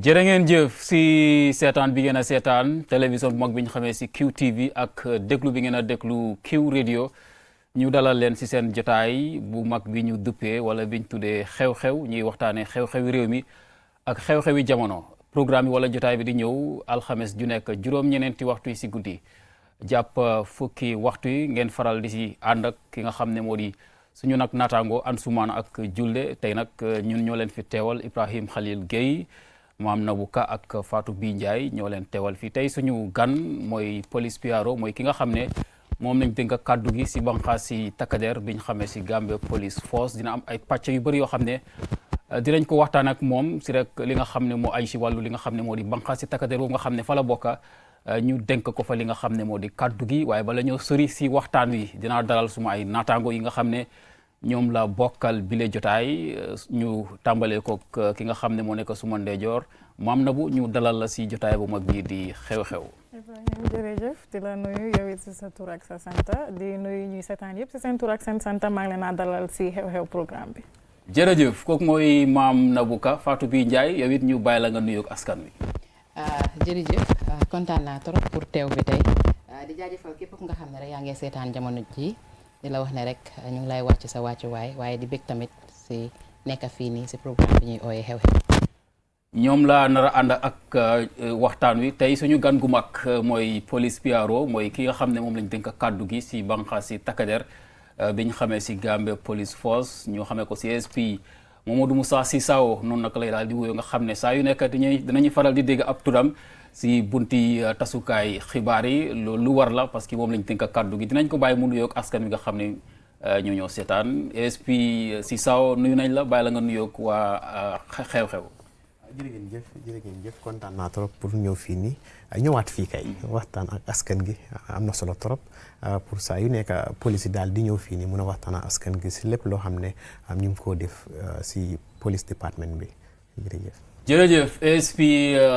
jërë ngeen jëf si seetaan bi ngeen a seetaan télévision bu mag bi ñu xamee si QTV ak déglu bi ngeen a déglu Q radio ñu dalal leen si seen jotaay bu mag bi ñu duppee wala bi ñu tuddee xew-xew ñuy waxtaanee xew-xewi réew mi ak xew-xewi jamono programme bi wala jotaay bi di ñëw alxames ju nekk juróom-ñeneenti waxtu yi si guddi jàpp fukki waxtu yi ngeen faral di si ànd ak ki nga xam ne moo di suñu nag naataango Ansoumana ak Julde tey nag ñun ñoo leen fi teewal Ibrahim Khalil Gueye Maam Nabou Ka ak Fatou Bi Ndiaye ñoo leen teewal fii tey suñu gan mooy police PRO mooy ki nga xam ne moom lañ dénk kàddu gi si banqaas si takkader biñ xamee si Gambia Police Force dina am ay pàcc yu bëri yoo xam ne dinañ ko waxtaan ak moom si rek li nga xam ne moo ay si wàllu li nga xam ne moo di banqaas si takkader boobu nga xam ne fa la bokka ñu dénk ko fa li nga xam ne moo di kàddu gi waaye bala ñoo sori si waxtaan wi dinaa dalal suma ay naataango yi nga xam ne ñoom la bokkal bile jotaay ñu tàmbalee ko ki nga xam ne moo nekk suma ndeyjoor Maam Nabou ñu dalal la si jotaay bu mag bii di xew-xew. Ibrahima jërëjëf di la nuyu yow it si sa tur ak sa santa di nuyu ñuy seetaan yëpp si seen tur ak seen santa maa ngi leen a dalal si xew-xew programme bi. jërëjëf kooku mooy Maam Nabou Ka Fatou Bi Ndiaye yow it ñu bàyyi la nga nuyoog askan wi. jërëjëf kontaan naa trop pour teew bi tey di jaajëfal képp nga xam ne rek yaa ngi seetaan jamono ji di la wax ne rek ñu ngi lay wàcc sa wàccuwaay waaye di bég tamit si nekk fii nii si programme bi ñuy ooyee xew-xew. ñoom la nar a ànd ak waxtaan wi tey suñu gan gu mag mooy police PRO mooy ki nga xam ne moom lañ dénk kàddu gi si banqaas si takkader bi ñu xamee si Gambia Police Force ñu xamee ko si SP Mamadou Moussa Sissaho noonu nag lay daal di wuyoo nga xam ne saa yu nekk dinañu faral di dégg ab turam si bunti tasukaay xibaar yi loolu lu war la parce que moom lañ tënk kàddu gi dinañ ko bàyyi mu nuyoog askan wi nga xam ne ñoo ñoo seetaan SP Sissaho nuyu nañ la bàyyi la nga nuyoog waa xew-xew. jërë ngeen jëf kontaan naa trop pour ñëw fii nii ñëwaat fii kay waxtaan ak askan gi am na solo trop pour saa yu nekk police daal di ñëw fii nii mun a waxtaan ak askan gi si lépp loo xam ne ñu ngi koo def si police département bi jërëjëf. jërëjëf SP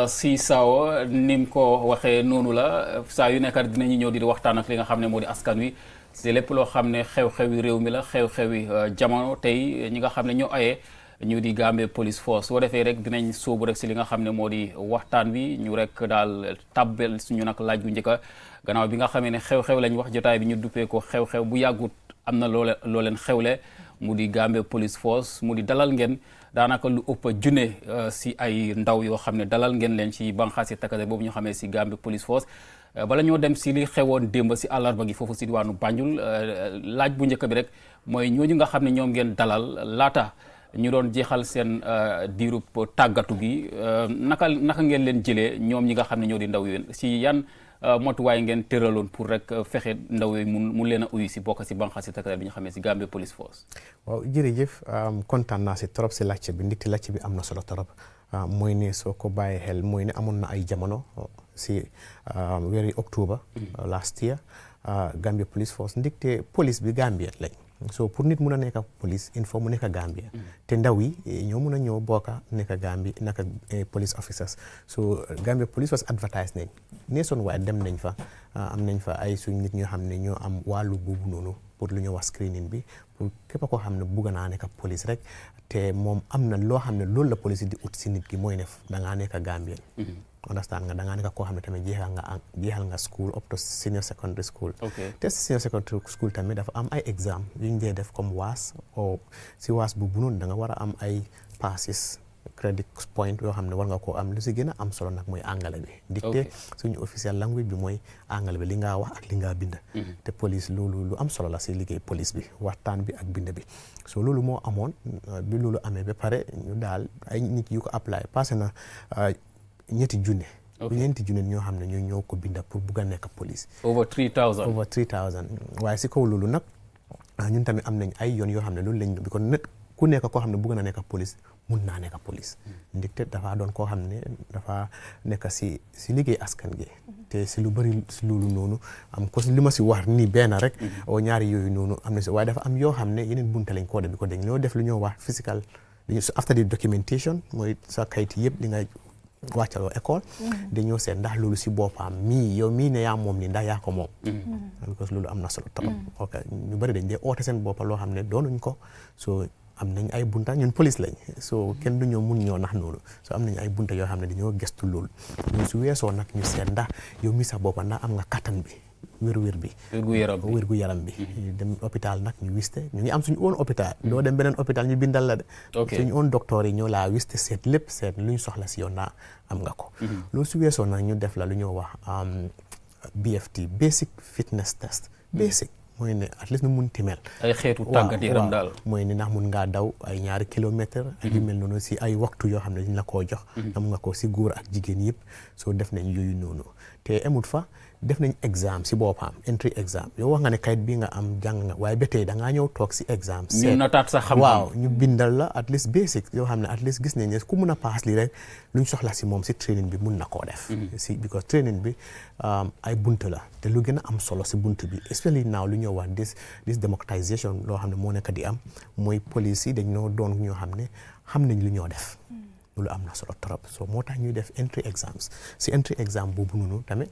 Sissaho ni mu ko waxee noonu la saa yu nekk dinañu ñëw di waxtaan ak li nga xam ne moo di askan wi si lépp loo xam ne xew-xewi réew mi la xew-xewi jamono tey ñi nga xam ne ñoo ayee ñu di Gambia Police Force soo defee rek dinañ sóobu rek si li nga xam ne moo di waxtaan wi ñu rek daal tabbel suñu nag laaj bu njëkka gannaaw bi nga xamee ne xew-xew lañ wax jotaay bi ñu duppee ko xew-xew bu yàggut am na loo leen xewle mu di Gambia Police Force mu di dalal ngeen daanaka lu ëpp junne si ay ndaw yoo xam ne dalal ngeen leen ci banqaas si takkader boobu ñu xamee si Gambia Police Force bala ñoo dem si li xewoon démb si àllarba gi foofu si diwaanu Banjul laaj bu njëkk bi rek mooy ñooñu nga xam ne ñoom ngeen dalal laata ñu doon jeexal seen diirub tàggatu gi naka ngeen leen jëlee ñoom ñi nga xam ne ñoo di ndaw yéen si yan motuwaay ngeen tëraloon pour rek fexe ndaw yooyu mun leen a uyu si bokk si banqaas si takkader bi ñu xamee si Gambia Police Force. waaw jërëjëf kontaan naa si trop si laajte bi ndaxte laajte bi am na solo trop mooy ne soo ko bàyyee xel mooy ne amoon na ay jamono si weeri octobre last year Gambia Police Force ndaxte police bi Gambia lañ. so pour nit mun a nekk police il faut mu nekk Gambia te ndaw yi ñoo mun a ñëw bokka nekk Gambia naka police officers so Gambia Police Force advertise nañ nationwide dem nañ fa am nañ fa ay suñ nit ñoo xam ne ñoo am wàllu boobu noonu pour lu ñu wax screening bi pour képp koo xam ne bugg naa nekk police rek te moom am na loo xam ne loolu la police di ut si nit ki mooy ne da ngaa nekk Gambia understand nga da ngaa nekk koo xam ne tamit jeexal nga school up to senior secondary school te senior secondary school tamit dafa am ay exam yu ñu dee def comme waas o si waas bu noonu da nga war a am ay passes credit point yoo xam ne war nga koo am lu si gën a am solo nag mooy angale bi dicté suñu official language bi mooy angale bi li ngaa wax ak li ngaa bind te police loolu lu am solo la si liggéey police bi waxtaan bi ak bind bi so loolu moo amoon bi loolu amee ba pare ñu daal ay nit yu ko apply passé na ñeenti junne ñoo xam ne ñu ñëw ko binda pour bugg a nekk police over 3000 waaye si kaw loolu nag ñun tamit am nañ ay yoon yoo xam ne loolu lañ bi ko net ku nekk koo xam ne bugg na nekk police mun naa nekk police ndaxte dafa doon koo xam ne dafa nekk si liggéey askan gi te si lu bëri si loolu noonu am ko li ma si wax nii benn rek o ñaari yooyu noonu am na si waaye dafa am yoo xam ne yeneen bunte lañ koo de bi ko dañ loo def lu ñoo wax physical after the documentation mooy sa kayit yëpp li nga wàccaloo école dañoo seet ndax loolu si boppam yow mii ne yaa moom ni ndax yaa ko moom because loolu am na solo trop ok ñu bëri dañ dee oote seen boppa loo xam ne doonuñ ko so am nañ ay bunta ñun police lañ so kenn du ñoo mun ñoo nax noonu so am nañ ay bunta yoo xam ne dañoo gëstu loolu ñu su weesoo nag ñu seet ndax yow mi sa boppa ndax am nga kattan bi wér bi wér gu yaram bi dem hôpital nag ñu wiste ñu ngi am suñu own hôpital doo dem beneen hôpital ñu bindal la de suñu own docteur yi ñoo laa wiste seet lépp seet luñ soxla si yow naa am nga ko loolu su weesoo nag ñu def la lu ñoo wax BFT basic fitness test basic mooy ne at least nu mun timel ay xeetu tàggat yaram daal mooy ne ndax mun ngaa daw ay 2 kilomètres ak yu mel noonu si ay waxtu yoo xam ne dañ la koo jox am nga ko si góor ak jigéen yëpp soo def nañ yooyu noonu te emut fa def nañ exam si boppam entry exam yow wax nga ne kayit bi nga am jàng nga waaye ba tey da ngaa ñëw toog si exam ñu nataat sa xam-xam waaw ñu bindal la at least basic yoo xam ne at least gis nañ ne ku mun a paas lii rek luñ soxla si moom si training bi mun na koo def si because training bi ay bunt la te lu gën a am solo si bunt bi especially now lu ñoo wax this democratization loo xam ne moo nekk di am mooy police yi dañ ñoo doon ñoo xam ne xam nañ lu ñoo def loolu am na solo trop so moo tax ñuy def entry exams si entry exam boobu noonu tamit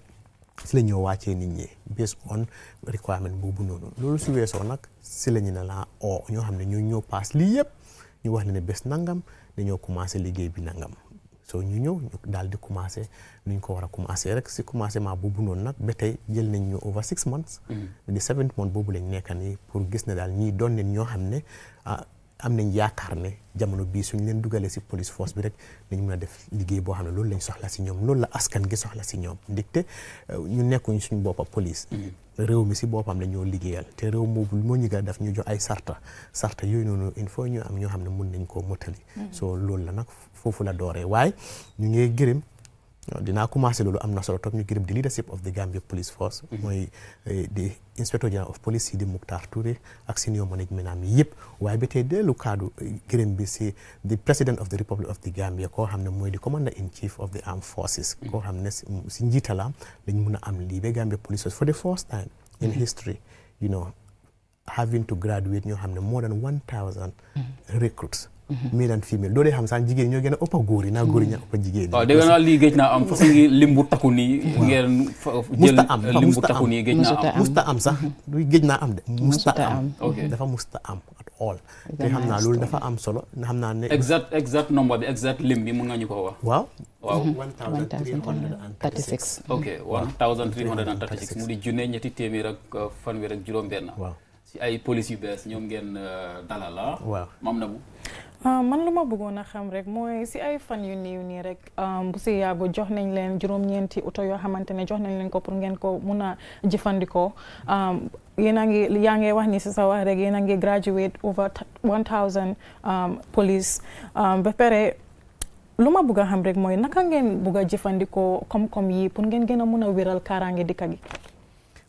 si la ñoo wàccee nit ñi based on requirement boobu noonu loolu si weesoo nag si la ñu ne la ñoo xam ne ñoo paas lii yëpp ñu wax ne bés nangam dañoo commencé liggéey bi nangam so ñu ñëw ñu daal di commencé nuñ ko war a commencé rek si commencement boobu noonu nag ba tey jël nañ ñu over 6 months di 7th month boobu lañ nekk nii pour gis ne daal ñii doon nañ ñoo xam ne am nañ yaakaar ne jamono bii suñ leen dugalee si police force bi rek dañ mën a def liggéey boo xam ne loolu lañ soxla si ñoom loolu la askan gi soxla si ñoom ndigte ñu nekkuñ suñ boppa police réew mi si boppam la ñoo liggéeyal te réew moobu moo ñu ga daf ñu jox ay sarta yooyu noonu il faut ñu am ñoo xam ne mun nañ koo mottali so loolu la nag foofu la dooree waaye ñu ngi gërëm dinaa commencé loolu am na solo trop ñu gërëm di leadership of the Gambia Police Force mooy di inspector general of police Sidi Mukhtar Touré ak senior management am yëpp waaye ba tey dellu kaddu gërëm bi si the president of the Republic of the Gambia koo xam ne mooy di commander in chief of the armed forces koo xam ne si njiitalaam lañ mun a am lii ba Gambia Police Force for the first time in history having to graduate ñoo xam ne more than 1,000 recruits male and female doo dee xam sax jigéen ñoo gën a ëpp a góor yi naa góor yi ñaa ëpp a jigéen waaw dégg naa lii géej naa am parce que lim bu takku nii ngeen jël lim bu takku nii géej naa am musta am sax du géej naa am de musta am dafa musta am at all te xam naa loolu dafa am solo xam naa ne exact number bi exact lim bi mun nga ñu ko wax waaw 1336 ok 1336 mu di junne ñetti téeméer ak fanweer ak juróom benn waaw si ay police yu bees ñoom ngeen dalal la waaw maam na bu man lu ma bëggoon a xam rek mooy si ay fan yu néew nii rek bu si yàggu jox nañ leen juróom-ñeenti oto yoo xamante ne jox nañ leen ko pour ngeen ko mun a jëfandikoo yéen a ngi yaa ngi wax ni si sa wax rek yéen a ngi graduate over 1000 police ba pare lu ma bëgg a xam rek mooy naka ngeen bëgg a jëfandikoo koom-koom yi pour ngeen gën a mun a wéral kaaraange dëkk gi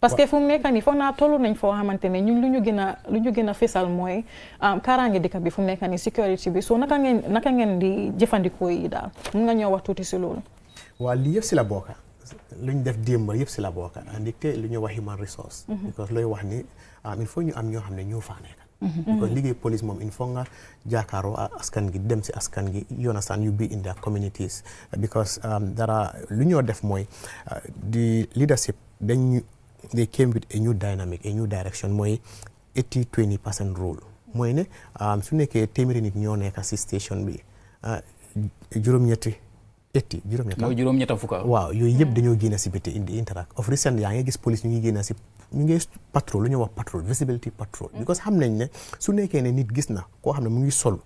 parce que fu mu nekk nii foog naa tollu nañ foo xamante ne ñun lu ñu gën a fesal mooy kaaraange dëkk bi fu mu nekk nii sécurité bi so naka ngeen di jëfandikoo yi daal mun nga ñëw wax tuuti si loolu. waaw lii yëpp si la bokka lu ñu def démb yëpp si la bokka andite lu ñu wax human resource because looy wax ni il faut ñu am ñoo xam ne ñoo faa nekk because liggéey police moom il faut nga jaakaaroo askan gi dem si askan gi you understand you be in their communities because dara lu ñoo def mooy di leadership they came with a new dynamic a new direction mooy 80-20% rule mooy ne su nekkee téeméeri nit ñoo nekk si station bi juróom-ñetti fukka waaw yooyu yëpp dañoo génn si biti indi interact of recent yaa ngi gis police ñu ngi génn si ñu ngi patrol lu ñuy wax patrol visibility patrol because xam nañ ne su nekkee ne nit gis na koo xam ne mu ngi sol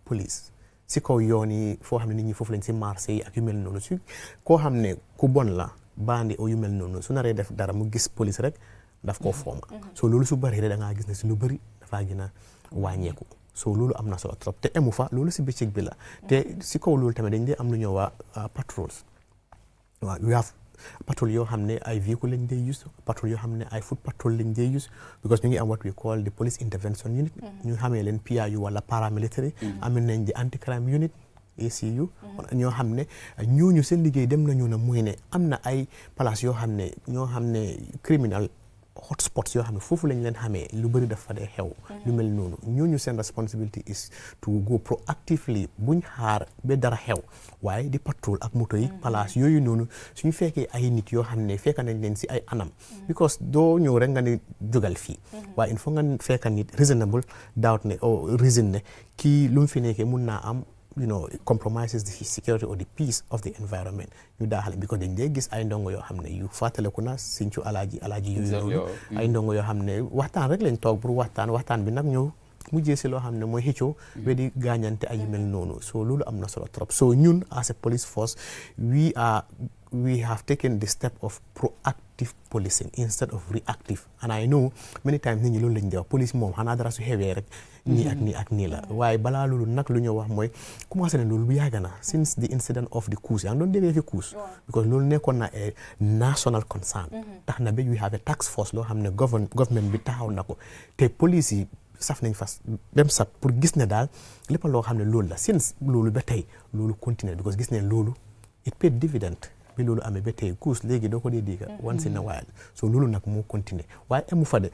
police si kaw yoon yi foo xam ne nit ñi foofu lañ si marché yi ak yu mel noonu si koo xam ne ku bon la bandi o yu mel noonu su naree def dara mu gis police rek daf koo fooma so loolu su bëri rek da ngaa gis ne si lu bëri dafaa gën a wàññeeku so loolu am na solo trop te emu fa loolu si bëccëg bi la te si kaw loolu tamit dañ dee am lu ñëw waa patrols waaw we have patrol yoo xam ne ay véhicule lañ dee use patrol yoo xam ne ay foot patrol lañ dee use because ñu ngi am what we call the police intervention unit ñu xamee leen PIU wala paramilitary amee nañ di anti crime unit ACU ñoo xam ne ñooñu seen liggéey dem nañu na muy ne am na ay place yoo xam ne ñoo xam ne criminal hotspots yoo xam ne foofu lañ leen xamee lu bëri dafa dee xew lu mel noonu ñooñu seen responsibility is to go proactively buñ xaar ba dara xew waaye di patrol ak moto yi place yooyu noonu suñu fekkee ay nit yoo xam ne fekk nañ leen si ay anam because doo ñëw rek nga ne jógal fii waaye il faut nga fekk nit reasonable doubt ne reason ne kii lu mu fi nekkee mun naa am compromises the security or the peace of the environment ñu daaxale because dañ dee gis ay ndongo yoo xam ne yu fàttaleku na sincu alaaji yooyu noonu ay ndongo yoo xam ne waxtaan rek lañ toog pour waxtaan bi nag ñëw mujjee si loo xam ne mooy xëccoo ba di gaañante ay mel noonu so loolu am na solo trop so ñun as a police force we have taken the step of proactive policing instead of reactive and I know many times nit ñi loolu lañ dee wax police moom xanaa dara su xewee rek nii ak nii la waaye balaa loolu nag lu ñu wax mooy commencé ne loolu bu yàgg na since the incident of the coups yaa ngi doon déggee fi coups because loolu nekkoon na a national concern tax na ba we have a task force loo xam ne government bi taxaw na ko te police yi saf nañ fas dem sat pour gis ne daal lépp loo xam ne loolu la since loolu ba tey loolu continuer because gis ne loolu it paid dividend bi loolu amee ba tey coups léegi doo ko dee dégg once in a while so loolu nag moo continuer waaye amu fa de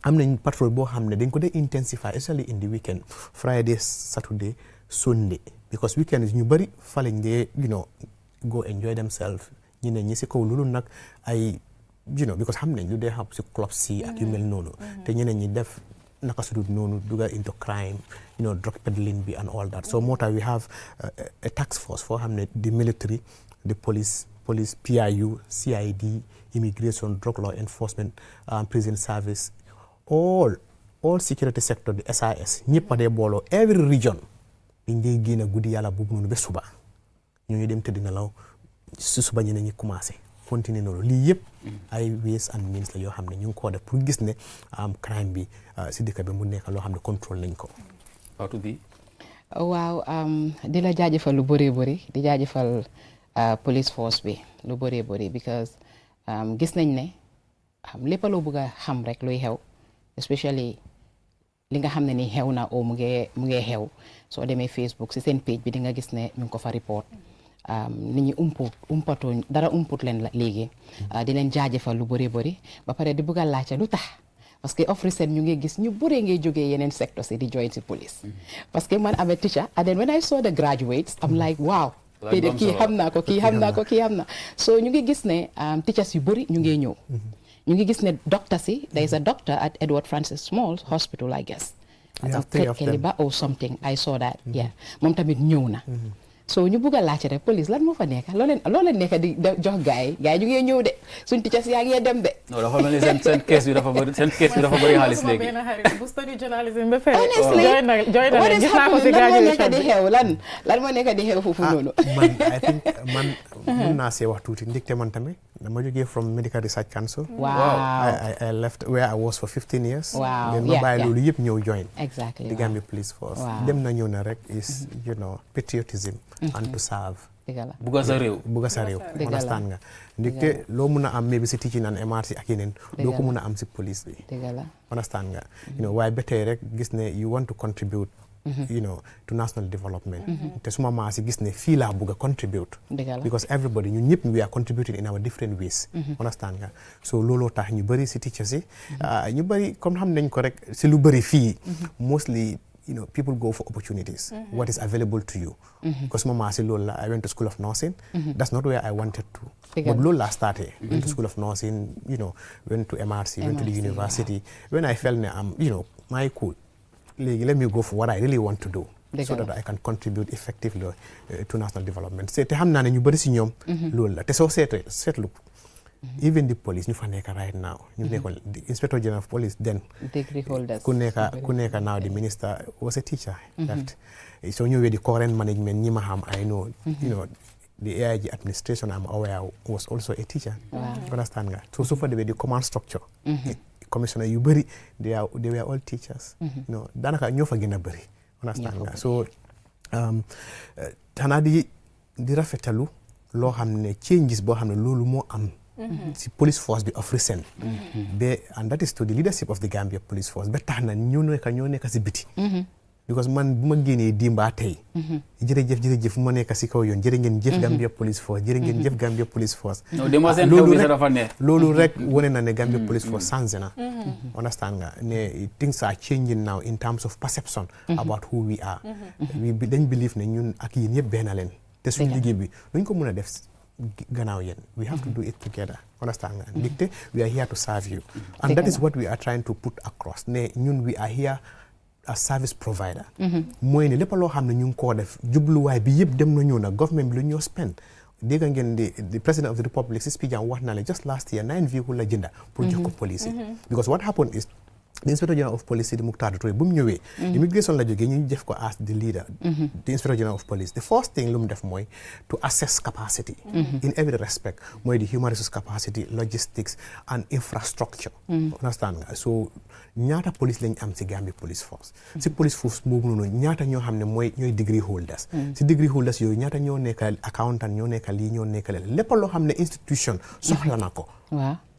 am nañ patrol boo xam ne dañ ko dee intensify especially in the weekend Friday Saturday Sunday because weekend ñu bëri fa lañ dee go enjoy themselves ñi si kaw loolu nag ay because xam nañ lu dee xam si club si ak yu mel noonu te ñeneen ñi def naka su dul noonu duga into crime drug peddling bi and all that so moo tax we have a task force foo xam ne the military the police PIU CID immigration drug law enforcement prison service all security sector the SIS ñëpp a dee booloo every region dañ dee génn guddi yàlla boobu noonu ba suba ñu ngi dem tëdd nelaw si suba ñeneen ñi commencé continuer noonu lii yëpp ay ways and means la yoo xam ne ñu ngi ko def pour gis ne crime bi si dëkk bi mu nekk loo xam ne contrôle nañ ko Fatou bi waaw di la jaajëfal lu bëree bëri di jaajëfal police force bi lu bëree bëri because gis nañ ne lépp loo bëgg a xam rek luy xew especially li nga xam ne ni xew na o mu ngee xew soo demee Facebook si seen page bi di nga gis ne ñu ngi ko fa report nit ñi umpatuñ dara umput leen léegi di leen jaajëfal lu bëri bëri ba pare di bëgg a laajte lu tax parce que of recent ñu ngi gis ñu bëree ngay jógee yeneen secteur si di join si police parce que man am a teacher and then when I saw the graduates I'm like wow kii xam naa ko so ñu ngi gis ne teachers yu bëri ñu ngi ñëw ñu ngi gis ne doctor si there is a doctor at Edward Francis Small Hospital I guess Keliba or something I saw that yeah moom tamit ñëw na so ñu bugg a laajte rek police lan moo fa nekk loo leen nekk di jox gars yi ñu ngi ñëw de suñ teachers yaa ngi dem de. non dafa mel ni seen kees bi dafa bëri xaalis léegi. benn xarit bu study journalism ba fere. honestly jooy na gis naa ko si graduation bi lan moo nekk di xew foofu noonu. man I think man mun naa see wax tuuti ndikte man tamit dama jógee from Medical Research Council. Wow. I left where I was for 15 years. Wow. Then ma bàyyi loolu yëpp ñëw join. Exactly. The Gambia Police Force. Wow. Dem na ñëw na rek is patriotism. And to serve. Bugga sa réew. Bugga sa réew. Understand nga. Ndikte loo mun a am maybe si teaching and MRC ak yeneen. doo ko mun a am si police bi. Understand nga. waaye ba tey rek gis ne you want to contribute. To national development. te suma maa si gis ne fii laa bugg a contribute. because everybody ñun ñëpp we are contributing in our different ways. Understand nga so looloo tax ñu bëri si teachers yi. ñu bëri comme xam nañ ko rek si lu bëri fii. mostly people go for opportunities. What is available to you. Because mama si loolu la I went to school of nursing. That's not where I wanted to. But loolu laa started. Went to school of nursing. Went to MRC. Went to the university. When I felt ne am my cool. Let me go for what I really want to do so that I can contribute effectively to national development. te xam naa ne ñu bëri si ñoom loolu la te soo seetlu even the police ñu fa nekk right now ñu nekkoon the Inspector General of Police then degree holders ku nekk now the minister was a teacher left so ñëwee di current management ñi ma xam I know the AIG administration I'm aware was also a teacher. Understand nga so fa demee di command structure commissioner yu bëri they were all teachers. daanaka ñoo fa gën a bëri. understand nga so xanaa di rafetalu loo xam ne changes boo xam ne loolu moo am. si police force bi of recent. and that is to the leadership of the Gambia Police Force ba tax na ñoo nekk si biti. because man bu ma génnee dimba tey jërëjëf ma nekk si kaw yoon jërë ngeen jëf Gambia Police Force jërë ngeen jëf Gambia Police Force loolu rek wane na ne Gambia Police Force changé na understand nga ne things are changing now in terms of perception about who we are dañ believe ne ñun ak yéen yëpp benn leen te suñu liggéey bi luñ ko mën a def gannaaw yéen we have to do it together understand nga ndigte we are here to serve you and that is what we are trying to put across ne ñun we are here as service provider mooy ne lépp loo xam ne ñu ngi koo def jubluwaay bi yëpp dem na ñëw na government bi lu ñoo spend dégg ngeen the president of the republic si speech am wax na le just last year 9 vehicles la jënda pour jox ko police because what happened is the Inspector General of Police Sidi Mukhtar Touré bu mu ñëwee immigration la jógee ñu def ko as the leader the Inspector General of Police the first thing lu mu def mooy to assess capacity in every respect mooy the human resource capacity logistics and infrastructure understand nga so ñaata police lañ am ci Gambia Police Force ci police force boobu noonu ñaata ñoo xam ne mooy ñooy degree holders ci degree holders yooyu ñaata ñoo nekkal accountant ñoo nekkal lii ñoo nekkal lépp loo xam ne institution soxla na ko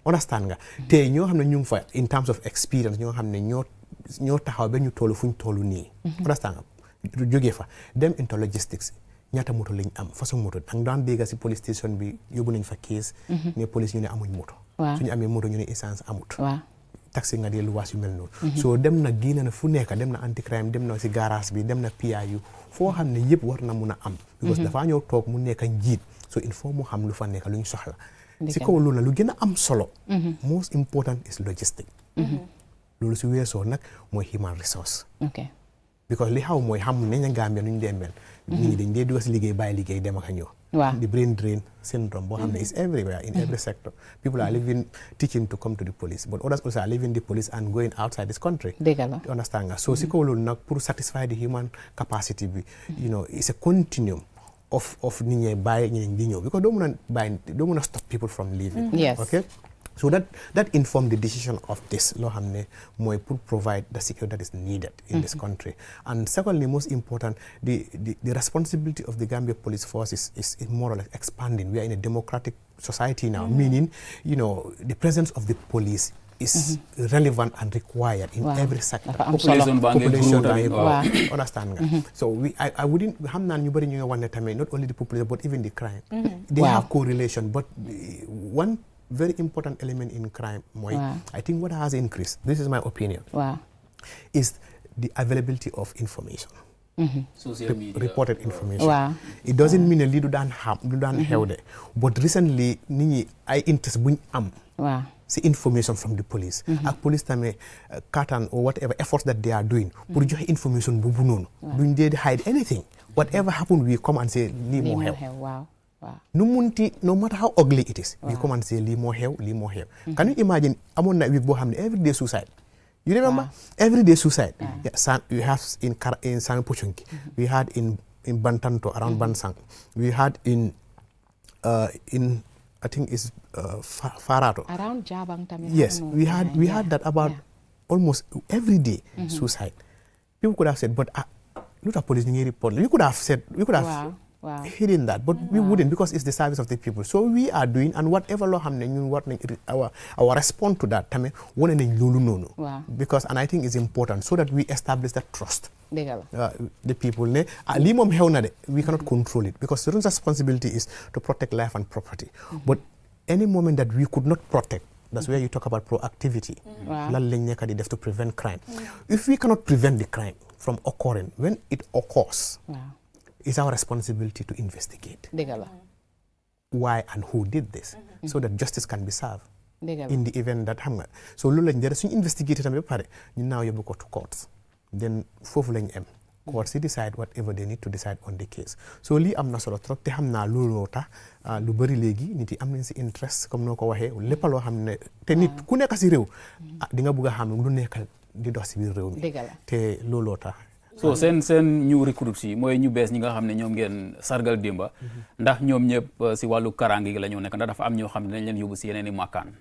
understand nga te ñoo xam ne ñu ngi fa in terms of experience ñoo xam ne ñoo taxaw ba ñu toll fu ñu toll nii understand nga jógee fa dem into logistics ñaata moto lañ am façon moto dang daan dégg si police station bi yóbbu nañ fa case ne police ñu ne amuñ moto suñu amee moto ñu ne essence amut taxi nga dee luwaas yu mel noonu so dem na génn na fu nekk dem na anti crime dem na si garage bi dem na PIU foo xam ne yëpp war na mun a am because dafaa ñëw toog mu nekk njiit so il faut mu xam lu fa nekk lu ñu soxla si kaw loolu na lu gën a am solo most important is logistic loolu si weesoo nag mooy human resource because li xaw mooy xam nañ Gambia nu ñu dee mel nit ñi dañ dee dugg si liggéey bàyyi liggéey dem ak a ñëw the brain drain syndrome boo xam ne is everywhere in every sector people are leaving teaching to come to the police but others also are leaving the police and going outside this country understand nga so si kaw loolu nag pour satisfy the human capacity bi you know it's a continuum of nit ñi bàyyi ñeneen di ñëw because doo mën a stop people from leaving okay so that informed the decision of this loo xam ne mooy pour provide the security that is needed in this country and secondly most important the responsibility of the Gambia Police Force is more or less expanding. We are in a democratic society now meaning you know the presence of the police is relevant and required in every sector. Population understand nga. So I wouldn't xam naa ñu bari ñu nga wax ne tamit not only the population but even the crime. They have correlation but one very important element in crime mooy I think what has increased, this is my opinion, is the availability of information. Social media. Reported information. It doesn't mean lii du daan xew de but recently nit ñi ay interest buñ am si information from the police ak police tamit kattan or whatever efforts that they are doing pour joxe information boobu noonu duñ dee hide anything whatever happen we come and say lii moo xew nu munti no matter how ugly it is we come and say lii moo xew can you imagine amoon na week boo xam ne everyday suicide. You remember? Everyday suicide. You have in Sami Puchunki. We had in Bantanto around Bansang. We had in I think it's Farato. Around Jabang Tamil. Yes, we had that about almost every day suicide. People could have said, but look at police report. We could have hidden that, but we wouldn't because it's the service of the people. So we are doing, and whatever law our response to that because, and I think it's important so that we establish that trust. The people, we cannot control it because the responsibility is to protect life and property. But any moment that we could not protect, that's where you talk about proactivity. To prevent crime. If we cannot prevent the crime from occurring, when it occurs, it's our responsibility to investigate why and who did this so that justice can be served in the event that so loolu lañ suñu investigated tamit ba pare ñu naaw yóbbu ko to courts then foofu lañ am courts yi decide whatever they need to decide on the case so lii am na solo trop te xam naa looloo tax lu bëri léegi nit yi am nañ si interest comme noo ko waxee lépp loo xam ne te nit ku nekk si réew di nga bëgg a xam lu nekk di dox si biir réew mi te looloo tax so seen ñu recruits yi mooy ñu bees ñi nga xam ne ñoom ngeen sargal démba ndax ñoom ñëpp si wàllu karange gi la ñoo nekk ndax dafa am ñoo xam ne dañ leen yóbbu si yeneen i màkkaan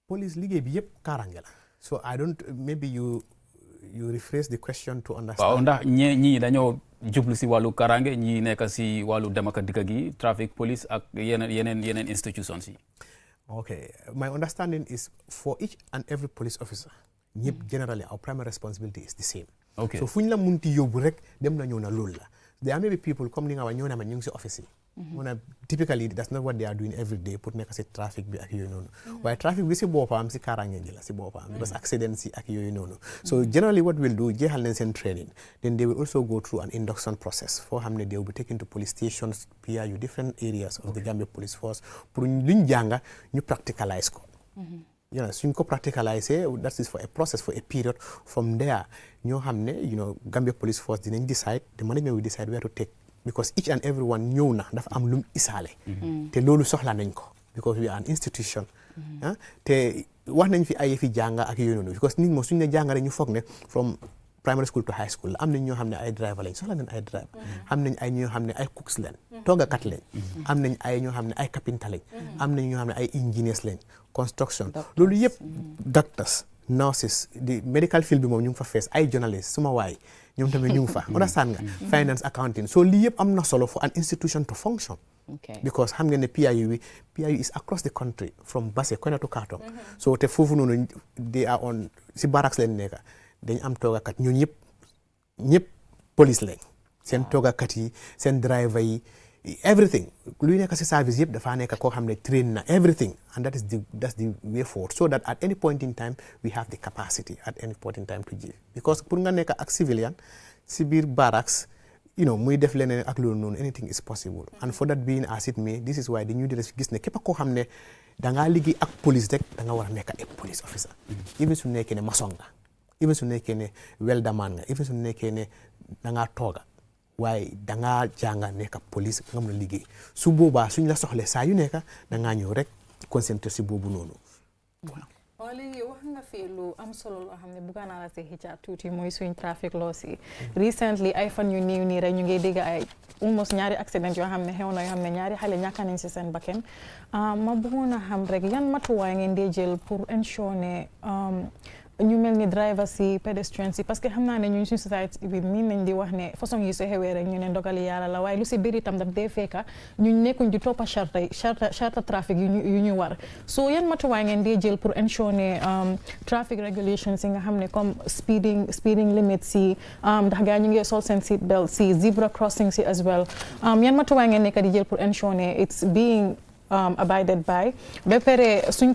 police liggéey bi yëpp karange la so I don't maybe you rephrase the question to understand. waaw ndax ñii dañoo jublu si wàllu karange ñii nekk si wàllu dem ak dikk gi traffic police ak yeneen institutions yi. Okay, my understanding is for each and every police officer ñëpp generally our primary responsibility is the same. Okay. So fu ñu la munti yóbbu rek dem na ñëw na loolu la. There may be people comme ni nga wax ñëw na ma ñu ngi si office yi. Typically that's not what they are doing every day pour nekk si trafic bi ak yooyu noonu. waaye trafic bi si boppam si kaaraange ji la si boppam. because accidents yi ak yooyu noonu. so generally what we'll do jeexal nañ seen training then they will also go through an induction process foo xam ne they will be taken to police stations PIU different areas of the Gambia Police Force pour luñ jànga ñu practicalize ko. suñ ko practicalize that is for a process for a period from there ñoo xam ne Gambia Police Force dinañ decide the management will decide where to take because each and everyone ñëw na dafa am lum isaale te loolu soxla nañ ko because we are an institution te wax nañ fi ay fi jànga ak yooyu noonu because nit moom suñ ne jànga rek ñu foog ne from primary school to high school am nañ ñoo xam ne ay driver lañ soxla nañ ay driver am nañ ay ñoo xam ne ay cooks lañ toggakat lañ am nañ ay ñoo xam ne ay carpenter lañ am nañ ñoo xam ne ay engineers lañ construction loolu yëpp doctors nurses di medical field bi moom ñu ngi fa fees ay journalists suma waay ñoom tamit ñu ngi fa understand nga finance accounting so lii yëpp am na solo for an institution to function because xam ngeen ne PIU is across the country from Basse Koina to Kartong so te foofu noonu they are on si barracks leen nekk dañ am toogakat ñun ñëpp police lañ seen toogakat yi seen driver yi everything luy nekk si service yëpp dafa nekk koo xam ne train na everything and that's the way forward so that at any point in time we have the capacity at any point in time to give because pour nga nekk ak civilian si biir barracks muy def leneen ak loolu noonu anything is possible and for that being as it may this is why dañuy di gis ne képp koo xam ne dangaa liggéey ak police rek da nga war a nekk ak police officer even su nekkee ne maçon nga even su nekkee ne weldaman nga even su nekkee ne dangaa tooga waaye dangaa jànga nekk police nga mën a liggéey su boobaa suñ la soxlee saa yu nekk dangaa ñëw rek concentré si boobu noonu waaw léegi wax nga fi lu am solo loo xam ne bëgg naa la si xicca tuuti mooy suñ trafic laws yi recently ay fan yu néew nii rek ñu ngi dégg ay almost ñaari accident yoo xam ne xew na yoo xam ne ñaari xale ñàkk nañ si seen bakken ma bëggoon a xam rek yan matuwaay ngeen dee jël pour ensure ne ñu mel ni driver si pedestrians yi parce que xam naa ne ñun suñu société bi miin nañ di wax ne façon yi su xewee rek ñu ne ndogali yàlla la waaye lu si bëri itam daf dee fekka ñu nekkuñ di toppa charta trafic yu ñu war so yan matuwaay ngeen dee jël pour ensure ne traffic regulations yi nga xam ne comme speeding limits yi ndax gaa ñu ngi sol seen seat belt si zebra crossing si as well yan matuwaay ngeen nekk di jël pour ensure ne it's being abided by ba pare suñ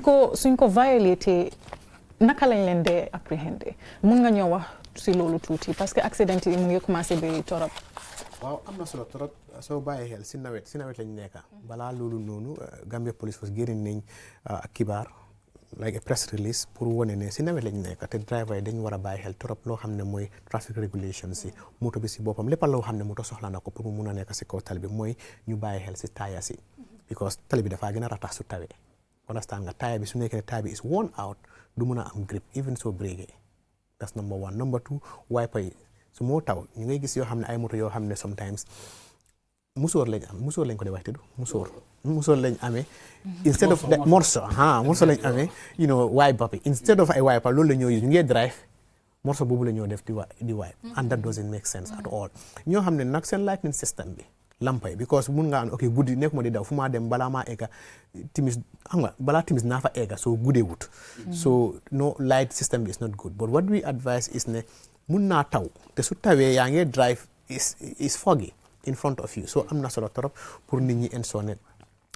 ko violate naka lañ leen dee appréhender mun nga ñëw wax si loolu tuuti parce que accident yi mu ngi commencé bëri torop waaw am na solo torop soo bàyyi xel si nawet lañ nekka balaa loolu noonu Gambia Police Force génne nañ kibaar like a press release pour wone ne si nawet lañ nekka te driver yi dañ war a bàyyi xel torop loo xam ne mooy traffic regulations si moto bi si boppam lépp loo xam ne moto soxla na ko pour mu mun a nekk si kaw tali bi mooy ñu bàyyi xel si taaya si because tali bi dafaa gën a ratax su tawee understand nga taaya bi su nekkee ne taaya bi is worn out du mun a am grip even so breakee that's number one number two wiper yi su moo taw ñu ngay gis yoo xam ne ay moto yoo xam ne sometimes musóor lañ ko dee waxte du musóor lañ amee instead of morso lañ amee wiper bi instead of ay wiper loolu la ñoo use ñu ngee drive morso boobu la ñoo def di wipe and that doesn't make sense at all ñoo xam ne nag seen lightning system bi lampay because mun nga am ok guddi nekkuma di daw fu maa dem balaa maa egga timis xam nga balaa timis naa fa egga soo guddee wut so no light system bi is not good but what we advise is ne mun naa taw te su tawee yaa ngi drive is foggy in front of you so am na solo trop pour nit ñi ensure ne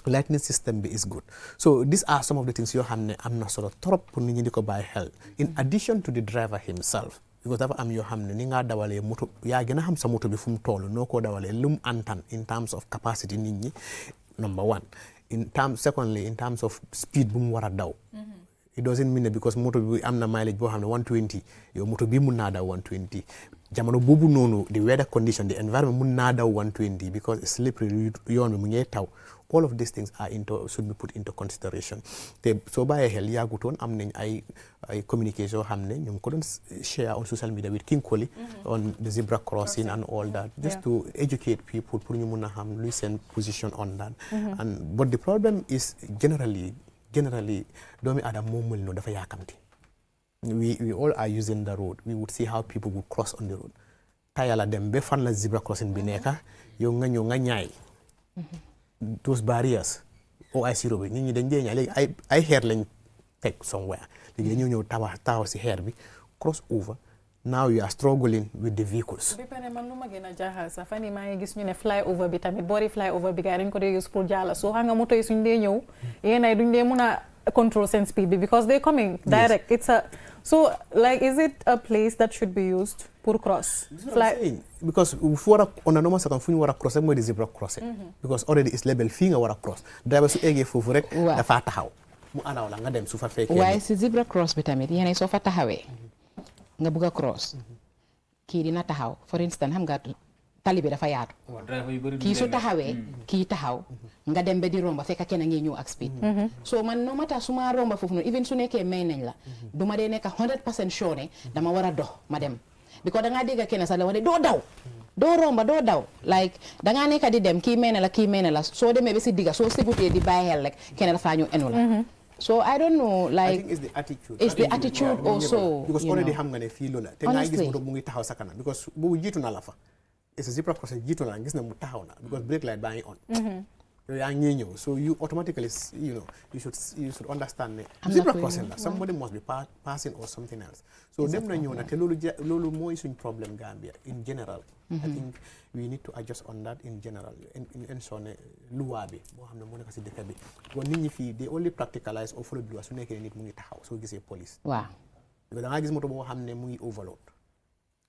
lightning system bi is good so these are some of the things yoo xam ne am na solo trop pour nit ñi di ko bàyyi xel in addition to the driver himself because dafa am yoo xam ne ni nga dawalee moto yaa gën a xam sa moto bi fu mu toll noo koo dawalee lu mu antan in terms of capacity nit ñi number one secondly in terms of speed bu mu war a daw it doesn't mean that because moto bi am na mileage boo xam ne 120 yow moto bi mun naa daw 120 jamono boobu noonu the weather condition the environment mun naa daw 120 because it's slippery yoon bi mu ngee taw all of these things should be put into consideration te soo bàyyee xel yàggutoon am nañ ay communication yoo xam ne ñu ngi ko doon share on social media with King Koli on the zebra crossing and all that just to educate people pour ñu mun a xam luy seen position on that but the problem is generally doomi adam moo mel noonu dafa yaakamti we all are using the road we would see how people would cross on the road tayala dem ba fan la zebra crossing bi nekka yow nga ñëw nga ñaay those barriers OIC road bi nit ñi dañ dee ñaay léegi ay xeer lañ teg somewhere léegi dañoo ñëw taxaw si xeer bi cross over now you are struggling with the vehicles. bi pare man lu ma gën a jaaxal sax fan yii maa ngi gis ñu ne flyover bi tamit boori flyover bi gars yi dañ ko dee use pour jàll soo xam nga moto yi suñ dee ñëw yéen ay duñ dee mun a control seen speed bi because they coming direct. It's a so like is it a place that should be used pour cross because fu war a on a normal second fu ñu war a cross rek mooy di zebra crossing because already is label fii nga war a cross driver su eggee foofu rek dafa taxaw mu anaw la nga dem su fa fekkee waaye si zebra cross bi tamit yéen soo fa taxawee nga bugg a cross kii dina taxaw for instance xam nga tali bi dafa yaatu kii su taxawee kii taxaw nga dem ba di romba fekk kenn ngi ñëw ak speed so man no matter su ma romba foofu noonu even su nekkee may nañ la du ma dee nekk 100% sure ne dama war a dox ma dem because dangaa dégg kenn sax la wax ne doo daw doo romba doo daw like dangaa nekk di dem kii may na la soo demee ba si digga soo sigutee di bàyyi xel rek kenn dafaa ñëw enu la so I don't know like I think it's the attitude also because already xam nga ne fii loolu la te nga gis moto mu ngi taxaw sa kanam because boobu jiitu na la fa it's a zebra crossing jiitu na gis na mu taxaw na because brake light baa ngi on yow yaa ngi ñëw so you automatically you should understand ne zebra crossing la somebody must be passing or something else so dem na ñëw na te loolu mooy suñ problème Gambia in general I think we need to adjust on that in general in soo ne luwaa bi boo xam ne moo nekk si dëkk bi kon nit ñi fii they only practicalize or follow the law su nekkee nit mu ngi taxaw soo gisee police waaw da ngaa gis moto boo xam ne mu ngi overload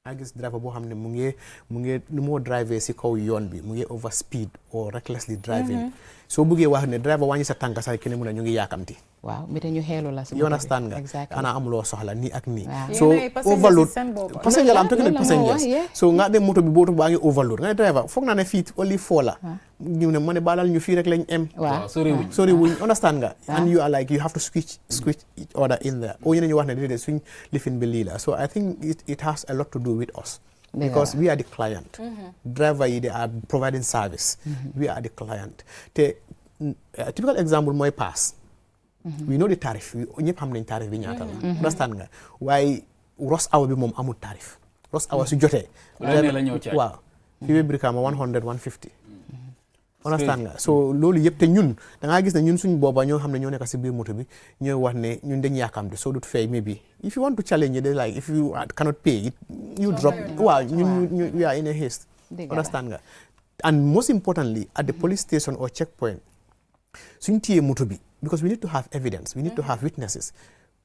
I gis driver boo xam ne mu ngi nu moo driver si kaw yoon bi mu ngi over speed or recklessly driving soo bëggee wax ne driver wàññi sa tànk sax kenn mun a ñu ngi yaakamti waaw mbite ñu xeelu la si you understand nga exactly ana amuloo soxla nii ak nii Wow. so overload passenger la am talking about passengers yeah. so nga dem moto bi bootu baa ngi overload nga ne driver foog naa ne fii only 4 la ñu ne ma ne baalal ñu fii rek lañ em waaw sorry wuñ understand nga and you are like you have to switch each other in there o ñeneen ñu wax ne déedéet suñ lifin bi lii la so I think it has a lot to do with us because we are the client driver yi they are providing service we are the client te typical example mooy pass we know the tariff ñëpp xam nañ tarif bi ñaata la understand nga waaye rush hour bi moom amul tarif rush hour su jotee waaw fii ba Brikama 100 150 understand nga so loolu yëpp te ñun da ngaa gis ne ñun suñ booba ñoo xam ne ñoo nekk si biir moto bi ñooy wax ne ñun dañ yaakamte soo dut fay maybe if you want to challenge it like if you cannot pay it you drop waaw ñun we are in a haste understand nga and most importantly at the police station or checkpoint suñ téyee moto bi because we need to have evidence we need to have witnesses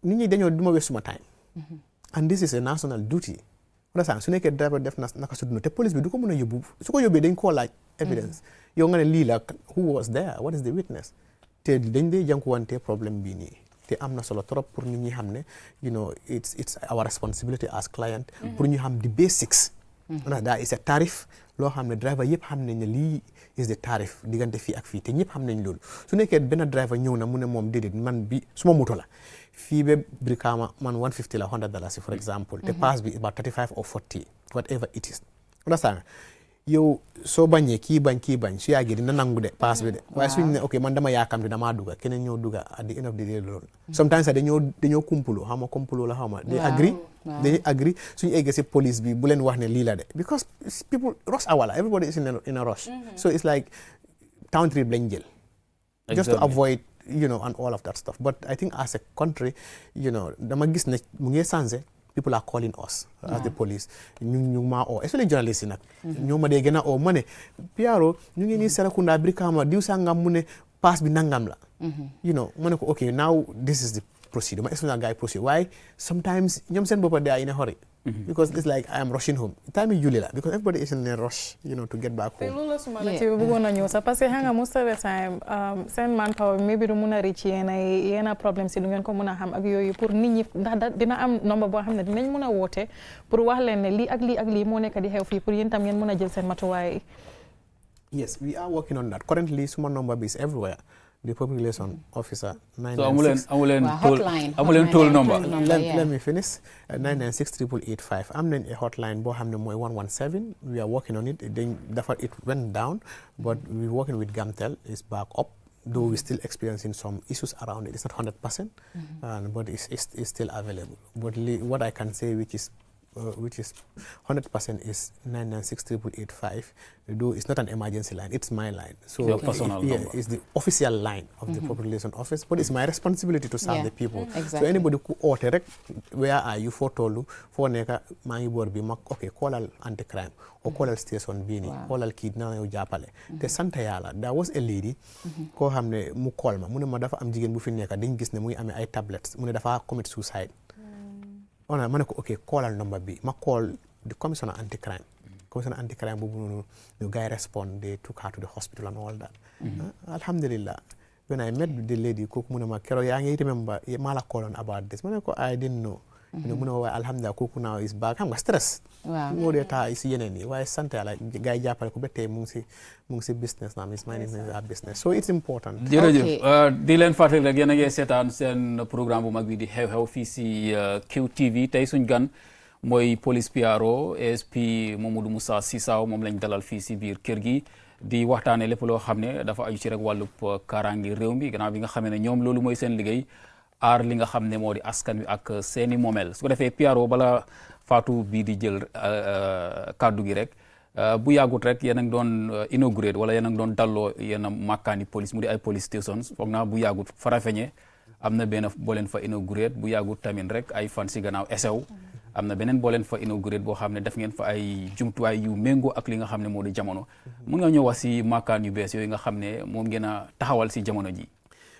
nit ñi dañoo duma waste suma time and this is a national duty understand su nekkee driver def na naka su dund te police bi du ko mën a yóbbu su ko yóbbee dañ koo laaj evidence yow nga ne lii la who was there what is the witness te dañ dee jànkuwante problème bii nii te am na solo trop pour nit ñi xam ne it's our responsibility as client pour ñu xam the basics that is a tarif loo xam ne driver yëpp xam nañ ne lii is the tarif diggante fii ak fii te ñëpp xam nañ loolu su nekkee benn driver ñëw na mu ne moom déedéet man bi suma moto la fii ba Brikama man 150 la $100 for example te pass bi about 35 or 40 whatever it is understand yow soo bañee kii bañ su yàggee dina nangu de pass bi de waaye suñ ne ok man dama yaakamte damaa dugga keneen ñoo dugga at the end of the day loolu sometimes dañoo kumpuloo xaw ma kumpuloo la xaw ma dañuy agree suñu eggee si police bi bu leen wax ne lii la de because people rush hour la everybody is in a rush so it's like town trip lañ jël just to avoid and all of that stuff but I think as a country dama gis ne mu ngi changé people are calling us as the police ñu maa oo especially journalists yi nag ñoo ma dee gën a oo ma ne Piaro ñu ngi nii Serekunda Brikama diw sangam mu ne pass bi nangam la ma ne ko okay now this is the procedure ma explain guy procedure waaye sometimes ñoom seen boppa they are in a hurry because it's like I am rushing home time yi julli la because everybody is in a rush to get back home. te loolu la suma la ci bëggoon a ñëw sax parce que xam nga most of the time seen manpower maybe du mun a reach yenn problème si du ngeen ko mun a xam ak yooyu pour nit ñi ndax dina am nombre boo xam ne dinañ mun a woote pour wax leen ne lii ak lii ak lii moo nekk di xew fii pour yéen tam ngeen mun a jël seen matuwaay. Yes, we are working on that. Currently suma number is everywhere. The public relation officer 996. So amulen toll number. Let me finish. 996-8885. I'm in a hotline boo xam ne mooy 117. We are working on it. It went down, but we're working with Gamtel. It's back up. Though we're still experiencing some issues around it. It's not 100%, but it's still available. But what I can say, which is which is 100% is 9968885. Though it's not an emergency line, it's my line. So your personal number. it's the official line of the public relation office, but it's my responsibility to serve the people. Exactly. So anybody who order, where are you for tolu for neka mangi bor bi mak okay call anti-crime or call station bini call kidna yo japale te santa yalla there was a lady ko xamne mu call ma mu ne ma dafa am jigen bu fi nekka dañ gis ne muy amé ay tablets mu ne dafa commit suicide ona ma ne ko okay call number bi ma call the commissioner anti-crime boobu noonu ñu guy respond, they took her to the hospital and all that. Alhamdulillah, when I met the lady kooku mu ne ma kero yaa ngi remember maa la call on about this ma ne ko I didn't know. mu ne waaye alhamdulillah kooku now is back xam nga stress. waaw moo dee taa si yeneen yi waaye sant yàlla gars yi jàppale ko ba tey mu ngi si business naam is minding our business so it's important. jërëjëf di leen fàttali rek yéen a ngi seetaan seen programme bu mag bi di xew-xew fii si QTV tey suñ gan mooy police PRO ASP Mamadou Moussa Sissaw moom lañ dalal fii si biir kër gi di waxtaane lépp loo xam ne dafa aju ci rek wàllub kaaraangi réew mi gannaaw bi nga xamee ne ñoom loolu mooy seen liggéey aar li nga xam ne moo di askan wi ak seeni moomeel su ko defee PRO bala Fatou bii di jël kàddu gi rek bu yàggut rek yéen a ngi doon inaugurate wala yéen a ngi doon dalloo yéen a màkkaani police mu di ay police stations foog naa bu yàggut Farafeñe am na benn boo leen fa inaugurate bu yàggut tamit rek ay fan si gannaaw Xew am na beneen boo leen fa inaugurate boo xam ne def ngeen fa ay jumtuwaay yu méngoo ak li nga xam ne moo di jamono mun nga ñëw wax si màkkaan yu bees yooyu nga xam ne moom ngeen a taxawal si jamono ji.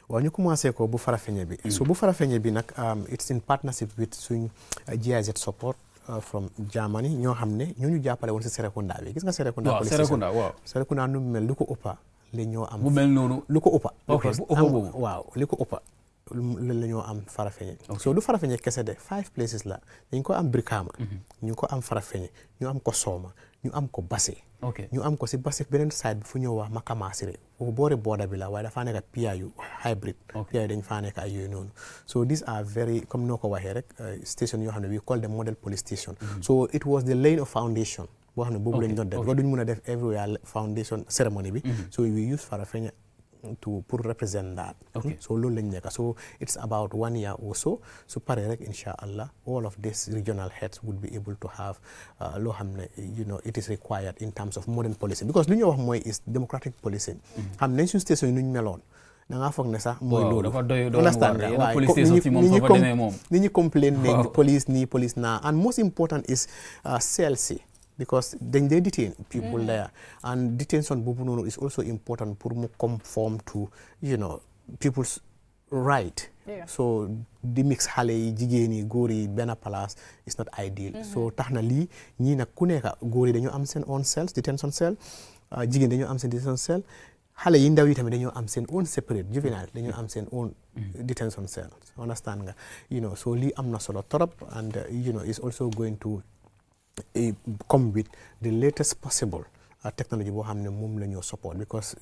waaw ñu commencé ko bu Farafeñe bi so bu Farafeñe bi nag it's in partnership with suñ GIZ support from Germany ñoo xam ne ñooñu jàppale woon si Serekunda bi gis nga Serekunda waaw Serekunda waaw Serekunda nu mel lu ko ëppa li ñoo am bu mel noonu lu ko ëppa waaw li ko ëppa la ñoo am Farafeñe so du Farafeñe kese de 5 places la dañ ko am Brikama ñu ko am Farafeñe ñu am ko Sooma ñu am ko Basse ñu am ko si Basse beneen side fu ñëw wax Makamasire foofu boori border bi la waaye dafaa nekk PIU hybrid PIU dañ faa nekk ay yooyu noonu so these are very comme noo ko waxee rek station yoo xam ne we call them model police station so it was the laying of foundation boo xam ne boobu lañ doon def ba duñ mën a def everywhere foundation ceremony bi so we use Farafeñe pour represent that so loolu lañ nekk so it's about 1 year or so pare rek inshallah all of these regional heads would be able to have loo xam ne it is required in terms of modern policing because lu ñu wax mooy is democratic policing xam nañ suñu station yi nuñ meloon da ngaa foog ne sax mooy loolu understand nga waaye nit ñi complain ne police naa and most important is CLC because then they detain people there and detention boobu noonu is also important pour mu conform to people's right so di mix xale yi jigéen yi góor yi benn place is not ideal so tax na lii ñii nag ku nekk góor yi dañoo am seen own cells detention cell jigéen dañoo am seen detention cell xale yi ndaw yi tamit dañoo am seen own separate juvenile dañoo am seen own detention cell understand nga so lii am na solo trop and is also going to come with the latest possible technology boo xam ne moom la ñoo support because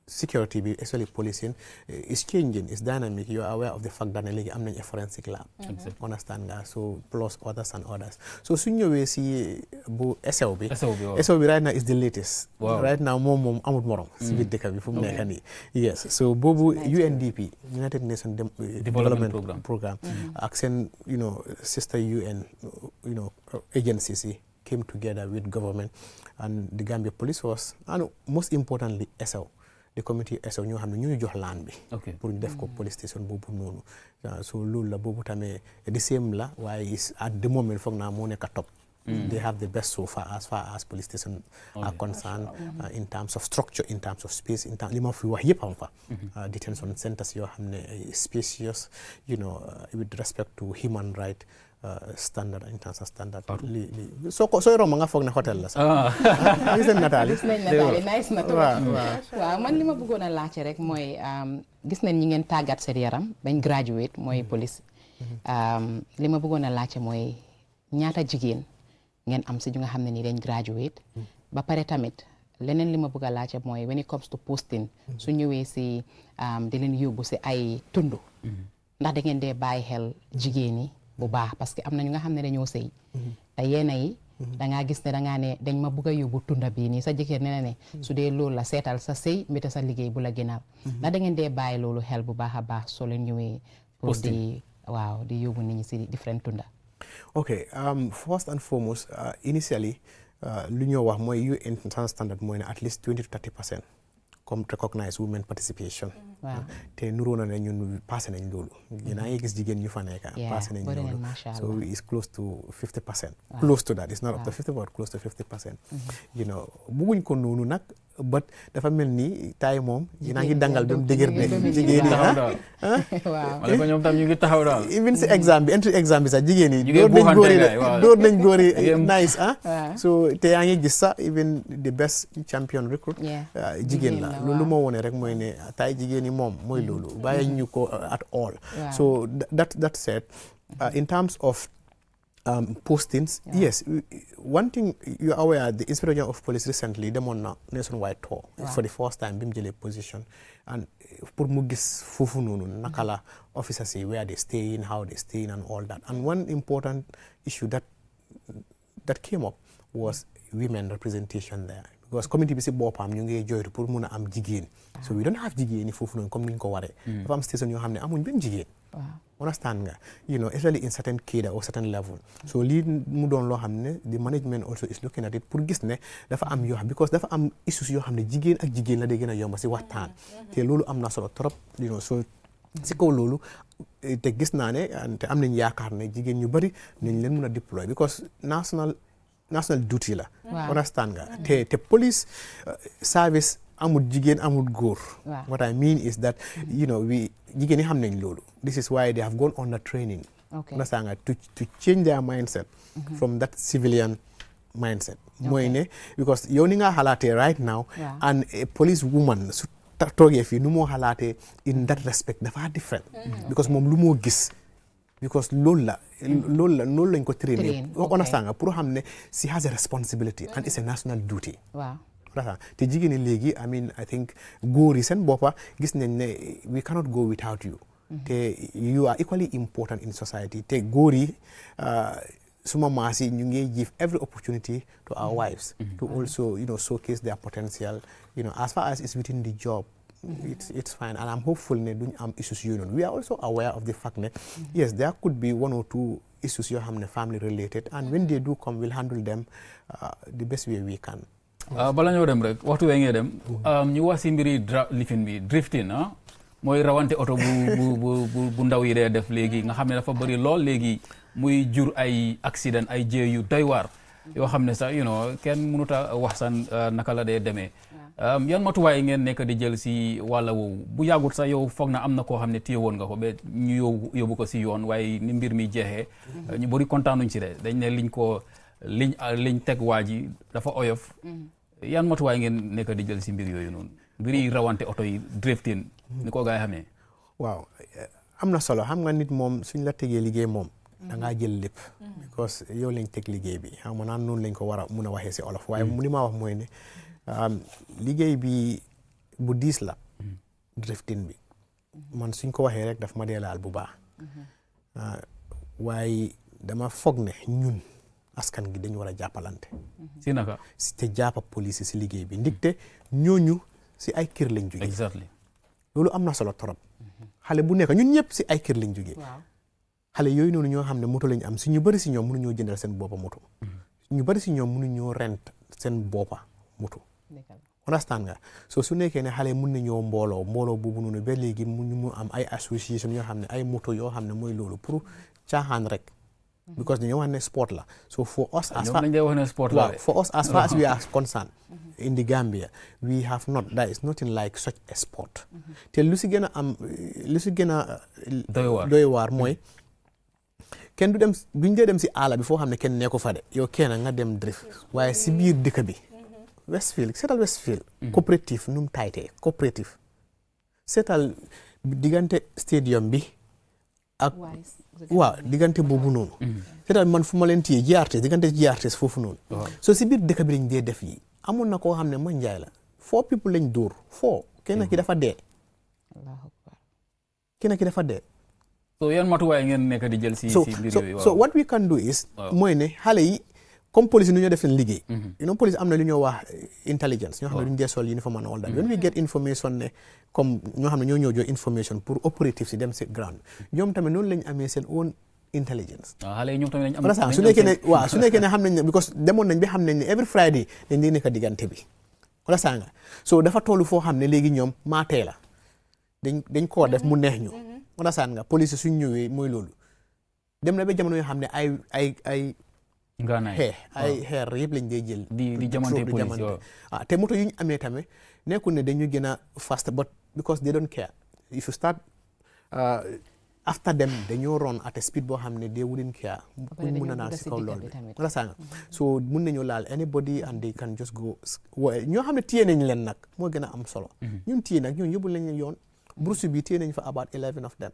security bi especially policing is changing is dynamic you are aware of the fact that ne léegi am nañ a forensic lab understand nga so plus others and others so suñ ñëwee si bu Xew bi right now is the latest right now moom amut morom si biir dëkk bi fu mu nekk nii yes so boobu UNDP United Nations Development Programme ak seen sister UN agencies yi came together with government and the Gambia Police Force and most importantly Xew the community Xew ñoo xam ne ñu jox laan bi pour ñu def ko police station boobu noonu so loolu la boobu tamit the same la waaye at the moment foog naa moo nekk top they have the best so far as police station are concerned in terms of structure in terms of space in terms li ma fi wax yëpp am fa detention centers yoo xam ne spacious with respect to human right standard international standard sooy romb nga foog ne hôtel la sax gis nañ nataal yi nice na waaw man li ma bëggoon a laajte rek mooy gis nañ ñi ngeen tàggat seen yaram bañ graduate mooy police li ma bëggoon a laajte mooy ñaata jigéen ngeen am si ñu nga xam ne ni dañ graduate ba pare tamit leneen li ma bëgg a laajte mooy when it comes to posting su ñëwee si di leen yóbbu si ay tund ndax da ngeen dee bàyyi xel jigéen yi bu baax parce que am na ñu nga xam ne dañoo sëy te yéena yi dangaa gis ne dangaa ne dañ ma bëgg a yóbbu tunda bii nii sa jëkkër ne ne su dee loolu la seetal sa sëy mbite sa liggéey bu la gënal ndax da ngeen dee bàyyi loolu xel bu baax a baax soo leen ñëwee pour di yóbbu nit ñi si different tunda Okay, first and foremost, initially, lu ñoo wax mooy UN international standard mooy ne at least 20 to 30% comme recognize women participation. te nuroo na ne ñun passé nañ loolu. yéen a ngi gis jigéen ñu fa nekk. passé nañ loolu so it's close to 50%. close to that, it's not up to 50 but close to 50%. you know bëgguñ ko noonu nag but dafa mel ni taay moom yéen a ngi dangal ba mu dëgër ne jigéen ñi waaw wala ko ñoom tam ñu ngi taxaw daal. even si exam bi entry exam bi sax jigéen yi door nañ góor yi nice so te yaa ngi gis sax even the best champion recruit jigéen la loolu moo wone rek mooy ne taay jigéen yi moom mooy loolu bàyyi ñu ko at all so that said in terms of postings, yes. One thing you're aware, the Inspector General of Police recently demoon na nationwide tour for the first time bi mu jëlee position and pour mu gis foofu noonu naka la officers yi where they staying, how they staying and all that. And one important issue that came up was women representation there. Because community bi si boppam ñu ngi joytu pour mun a am jigéen. So we don't have jigéen yi foofu noonu comme ni ñu ko waree. dafa am station yoo xam ne amuñ benn jigéen. Understand nga, especially in certain cadre or certain level. So lii mu doon loo xam ne the management also is looking at it pour gis ne dafa am yoo xam because dafa am issues yoo xam ne jigéen ak jigéen la day gën a yomba si waxtaan. te loolu am na solo trop so si kaw loolu te gis naa ne te am nañ yaakaar ne jigéen ñu bari nañ leen mun a deploy because national duty la. Understand nga te police service amul jigéen amul góor. What I mean is that jigéen yi xam nañ loolu. This is why they have gone on the training. Understand nga to change their mindset from that civilian mindset. mooy ne because yow ni nga xalaatee right now and a police woman su toogee fii nu moo xalaatee in that respect dafa different because moom lu moo gis because loolu lañ ko trainer understand nga pour xam ne she has a responsibility and it's a national duty. te jigéen ñi léegi I think góor yi seen boppa gis nañ ne we cannot go without you. te you are equally important in society te góor yi suma maas yi ñu ngi give every opportunity to our wives to also showcase their potential as far as it's within the job. It's fine and I'm hopeful ne duñ am issues yooyu noonu. We are also aware of the fact ne yes there could be one or two issues yoo xam ne family related and when they do come we'll handle them the best way we can. bala ñoo dem rek waxtu wee ngee dem ñu wax si mbiri lifin bi drifting mooy rawante oto bu ndaw yi dee def léegi nga xam ne dafa bëri lool léegi muy jur ay accident ay jee yu doy waar yoo xam ne sax kenn mënut a wax san naka la dee demee yan matuwaay ngeen nekk di jël si wàlla woowu bu yàggut sax yow foog na am na koo xam ne téye woon nga ko ba ñu yóbbu ko si yoon waaye ni mbir mi jeexee ñu bëri kontaanuñ si de dañ ne liñ teg waa ji dafa oyof yan matuwaay ngeen nekk di jël si mbir yooyu noonu mbiri rawante oto yi drifting ni ko gaay xamee. waaw am na solo xam nga nit moom suñ la tegee liggéey moom da ngaa jël lépp because yow lañ teg liggéey bi xam nga naan noonu lañ ko war a mun a waxee si olof waaye li ma wax mooy ne liggéey bi bu diis la drifting bi man suñ ko waxee rek daf ma dee laal bu baax waaye dama foog ne ñun askan gi dañu war a jàppalante si naka te jàppa police si liggéey bi ndigte ñooñu si ay kër lañ jógee. Exactly. loolu am na solo trop xale bu nekk ñun ñëpp si ay kër lañ jógee. xale yooyu noonu ñoo xam ne moto lañ am si ñu bëri si ñoom mënuñoo jëndal seen boppa moto. ñu bëri si ñoom mënuñoo rent seen boppa moto. understand nga so su nekkee ne xale mën nañoo mbooloo boobu noonu ba léegi mu am ay association yoo xam ne ay moto yoo xam ne mooy loolu pour caaxaan rek. because dañoo wax ne sport la so for us as far as we are concerned in the Gambia we have not there is nothing like such a sport te lu si gën a doy waar mooy kenn du dem duñ dee dem si àll bi foo xam ne kenn nekku fa de yow kenn nga dem drift waaye si biir dëkk bi Westfield coopérative nu mu taytee coopérative seetal diggante stadium bi ak diggante boobu noonu c'est-à-dire man fu ma leen téye diggante GRTS foofu noonu so si biir dëkk bi lañ dee def yi amoon na koo xam ne ma njaay la 4 people lañ dóor 4 kenn ki dafa dee so yan matuwaay ngeen nekk di jël si mbir yooyu so what we can do is mooy ne xale yi comme police nu ñoo def seen liggéey police am na lu ñoo wax intelligence ñoo xam ne duñu dee sol uniform and all that when we get information ne comme ñoo xam ne ñoo jox information pour operative si dem si ground ñoom tamit noonu lañ amee seen own intelligence. xale yi ñoom tamit wala sax su nekkee ne waaw su nekkee ne xam nañ ne because demoon nañ bi xam nañ ne every Friday dañ di nekk diggante bi wala saa nga so dafa toll foo xam ne léegi ñoom maatee la dañ koo def mu neex ñu wala saa nga police suñ ñëwee mooy loolu dem na ba jamono yoo xam ne ay xeer yëpp lañ dee jël di jamante police te moto yu ñu amee tamit nekkul ne dañu gën a fast but because they don't care if you start after them dañoo ron at a speed boo xam ne they wouldn't care pour mun a naal si kaw lool bi wala saa nga so mun nañu laal anybody and they can just go ñoo xam ne téye nañ leen nag moo gën a am solo ñun téye nag ñun yóbbu lañ leen yoon Bruce bi téye nañ fa about 11 of them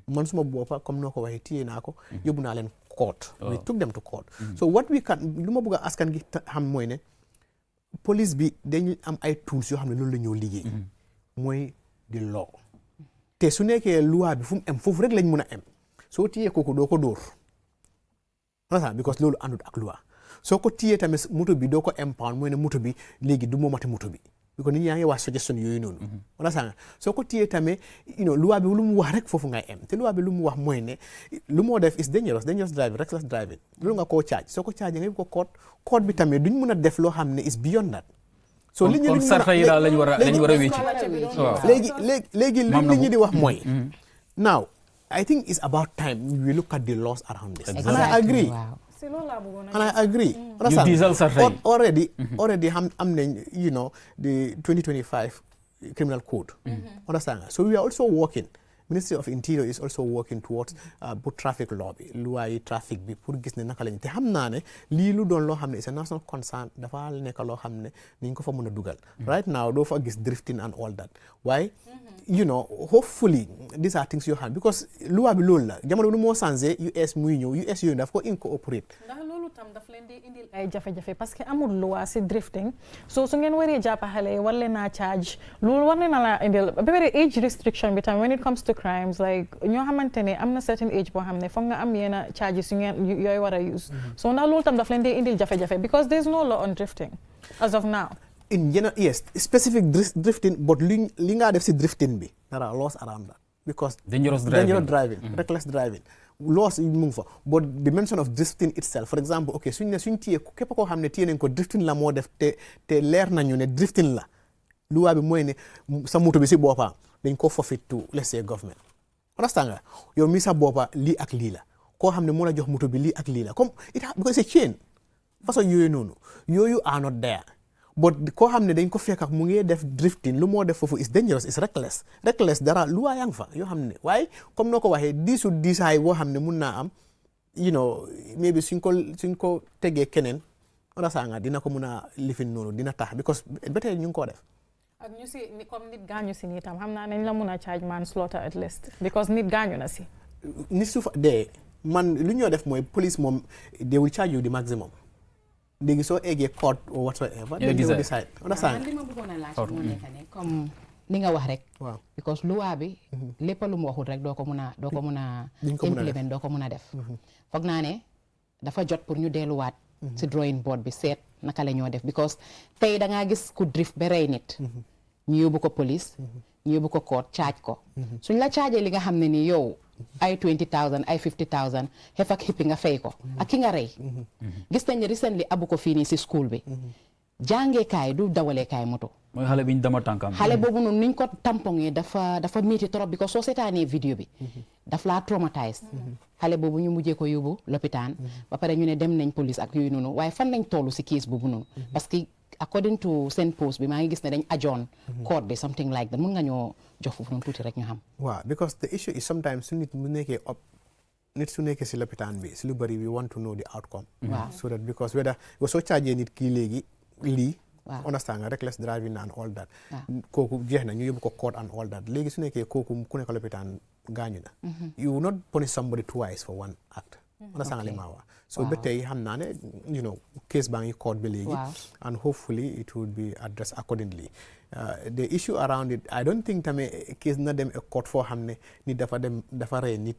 man suma boppa comme noo ko waxee téye naa ko yóbbu naa leen court we took them to court so what we can lu ma bëgg a askan gi xam mooy ne police bi dañu am ay tools yoo xam ne loolu la ñoo liggéey mooy di law te su nekkee loi bi fu mu em foofu rek lañ mun a em soo téyee kooku doo ko dóor because loolu àndut ak loi soo ko téyee tamit moto bi doo ko impound mooy ne moto bi léegi du moomati moto bi because nit ñi yaa ngi wax suggestion yooyu noonu wala saa nga soo ko téyee tamit loi bi lu mu wax rek foofu ngay em te loi bi lu mu wax mooy ne lu moo def is dangerous driving reckless driving loolu nga koo charge soo ko charge nga yóbbu ko court bi tamit duñ mun a def loo xam ne is beyond that so li ñu sarta yi daal lañ war a wécc léegi li ñu di wax mooy now I think it's about time we look at the laws around this and I agree and I agree already am nañ the 2025 criminal code understand so we are also working Ministry of Interior is also working towards both traffic law bi loi traffic bi pour gis ne naka lañ te xam naa ne lii lu doon loo xam ne c'est a national concern dafa nekk loo xam ne niñ ko fa mën a dugal right now doo fa gis drifting and all that waaye hopefully these are things yoo xam because loi bi loolu la jamono nu moo changé US muy ñëw US yooyu daf ko incorporate ndax loolu tam daf leen di indil ay jafe-jafe parce que amul loi si drifting so su ngeen waree jàppa xale yi war leen naa charge loolu war na la indil ba pare age restriction bi tam when it comes to crimes like ñoo xamante ne am na certain age boo xam ne foog nga am yenn charges yu ngeen yooyu war a use so ndax loolu tam daf leen di indil jafe-jafe because there is no law on drifting as of now in general yes specific drifting but li nga def si drifting bi there are laws around that because dangerous driving reckless driving laws yi mu ngi fa but the mention of drifting itself for example ok suñ téye képp koo xam ne téye nañ ko drifting la moo def te leer nañu ne drifting la loi bi mooy ne sa moto bi si boppam dañ ko forfeit to let's say government understand nga yow mi sa boppa lii ak lii la koo xam ne moo la jox moto bi lii ak lii la comme because it's a chain façon yooyu noonu yooyu are not there but koo xam ne dañ ko fekk ak mu ngi def drifting lu moo def foofu is dangerous is reckless dara lu waa yang fa yoo xam ne waaye comme noo ko waxee diisaay boo xam ne mun naa am maybe suñ ko tegee keneen understand nga dina ko mun a lifin noonu dina tax because ba tey ñu ngi koo def ak ñu si comme nit gaañu si nii tam xam naa nañ la mun a charge manslaughter at least because nit gaañu na si nit su fa dee man lu ñoo def mooy police moom they will charge you the maximum léegi soo eggee court or whatsoever they will decide understand li ma bëggoon a laaj moo nekk ne comme li nga wax rek waaw because loi bi lépp lu mu waxul rek doo ko mun a implement doo ko mun a def foog naa ne dafa jot pour ñu delluwaat si drawing board bi seet naka la ñoo def because tey da ngaa gis ku drift ba rey nit ñu yóbbu ko police ñu yóbbu ko court charge ko suñ la chargé li nga xam ne ni yow ay 20,000 ay 50,000 xef ak xippi nga fay ko ak ki nga rey gis nañ recently abu ko fii nii si school bi jàngeekaay du dawaleekaay moto mooy xale bi ñu dama tànkam xale boobu noonu niñ ko tampongee dafa métti trop bi ko soo seetaanee vidéo bi daf laa traumatise xale boobu ñu mujjee ko yóbbu lopitaan ba pare ñu ne dem nañ police ak yooyu noonu waaye fan lañ tollu si case boobu noonu parce que according to seen post bi maa ngi gis ne dañ ajoon court bi something like that mun nga ñoo jox foofu noonu tuuti rek ñu xam waaw because the issue is sometimes su nit mu nekkee nit su nekkee si lopitaan bi si lu bëri we want to know the outcome so that because whether soo chargé nit kii léegi lii understand nga reckless driving and all that kooku jeex na ñu yóbbu ko court and all that léegi su nekkee kooku ku nekk lopitaan gaañu na you will not punish somebody twice for one act understand nga li ma wax so ba tey xam naa ne case baa ngi court bi léegi and hopefully it will be addressed accordingly the issue around it I don't think tamit case na dem a court foo xam ne nit dafa rey nit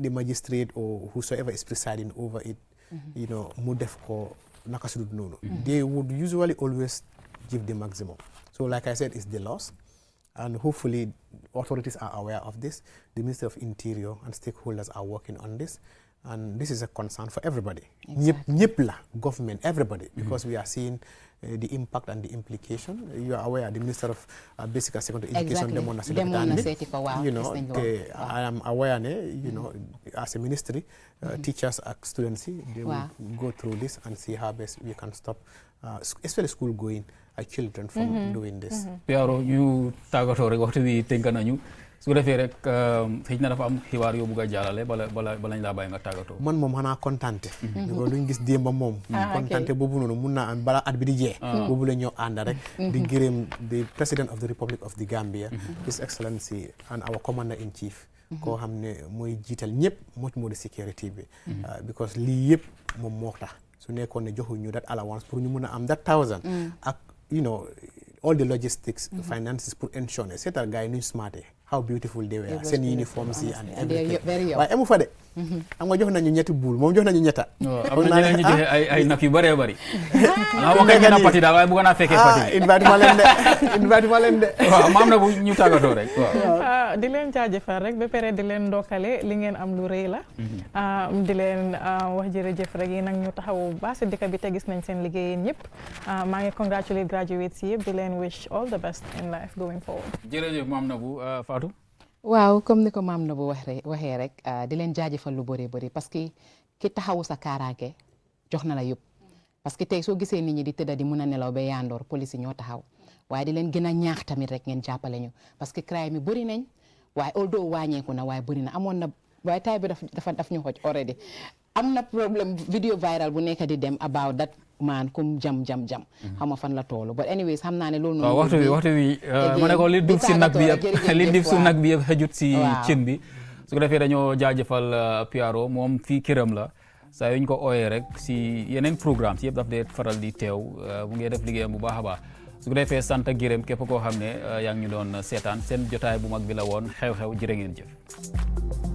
the magistrate or whosoever is presiding over it mu def ko naka sudut noonu they would usually always give the maximum so like I said it's the laws and hopefully authorities are aware of this. The Ministry of Interior and stakeholders are working on this, and this is a concern for everybody. Exactly. Government, everybody, because we are seeing the impact and the implication. You are aware, the Minister of Basic and Secondary Education, I am aware, as a ministry, teachers and students, they will go through this and see how best we can stop, especially school-going children from doing this. Piaro, ñu tagato rek waxtu wi tënk nañu su ko defee rek xëy na dafa am xibaar yoo bëgg a jàllale bala ñu laa bàyyi nga tàggatoo. Man moom xanaa kontante. Ko luñ gis démb moom. Kontante boobu noonu mun naa am balaa at bi di jeex. Boobu la ñoo ànd rek. Di gërëm the President of the Republic of the Gambia, His Excellency and our Commander in Chief. Koo xam ne mooy jiital ñëpp moo di security bi. Because lii yëpp moom moo tax su nekkoon ne joxuñ ñu that allowance pour ñu mun a am that 1000 ak all the logistics, finances pour ensure ne seetal gars yi nuñ smarté how beautiful they were, seen uniforms yi and everything. Waaye amu fa de. Xam nga jox nañu ñetti buul moom jox nañu ñetta. Am na ñeneen ñu joxe ay nag yu bëree bëri. Xanaa wax nga pati daal waaye bëgg naa fekkee pati. Invite ma leen de. Waaw maam na bu ñu tàggatoo rek. Waaw. Di leen jaajëfal rek ba pare di leen ndokkale li ngeen am lu rëy la. Di leen wax jërëjëf rek yéen nag ñu taxawu baax si dëkk bi te gis nañ seen liggéey yéen ñëpp. Maa ngi congratulate graduates yëpp di leen wish all the best in life going forward. Jërëjëf maam na bu Fatou. waaw comme ni ko maam na bu waxee rek di leen jaajëfal lu bëri parce que ki taxawu sa kaaraange jox na la yëpp parce que tey soo gisee nit ñi di tëdda di mun a nelaw ba yaandoor police ñoo taxaw waaye di leen gën a ñaax tamit rek ngeen jàppale ñu parce que crime yi bëri nañ waaye although wàññeeku na waaye bëri na amoon na waaye tay bi daf ñu xoj already am na problème video viral bu nekk di dem about that man kum jam xam nga fan la toolu but anyways xam naa ne loolu noonu waxtu wi ma ne ko li duf si nag bi yëpp xëjut si cin bi su ko defee dañoo jaajëfal Piaro moom fii këram la saa yuñ ko ooyee rek si yeneen programme si yëpp daf dee faral di teew mu ngi def liggéeyam bu baax a baax su ko defee sant gërëm képp koo xam ne yaa ngi ñu doon seetaan seen jotaay bu mag bi la woon xew-xew jërë ngeen jëf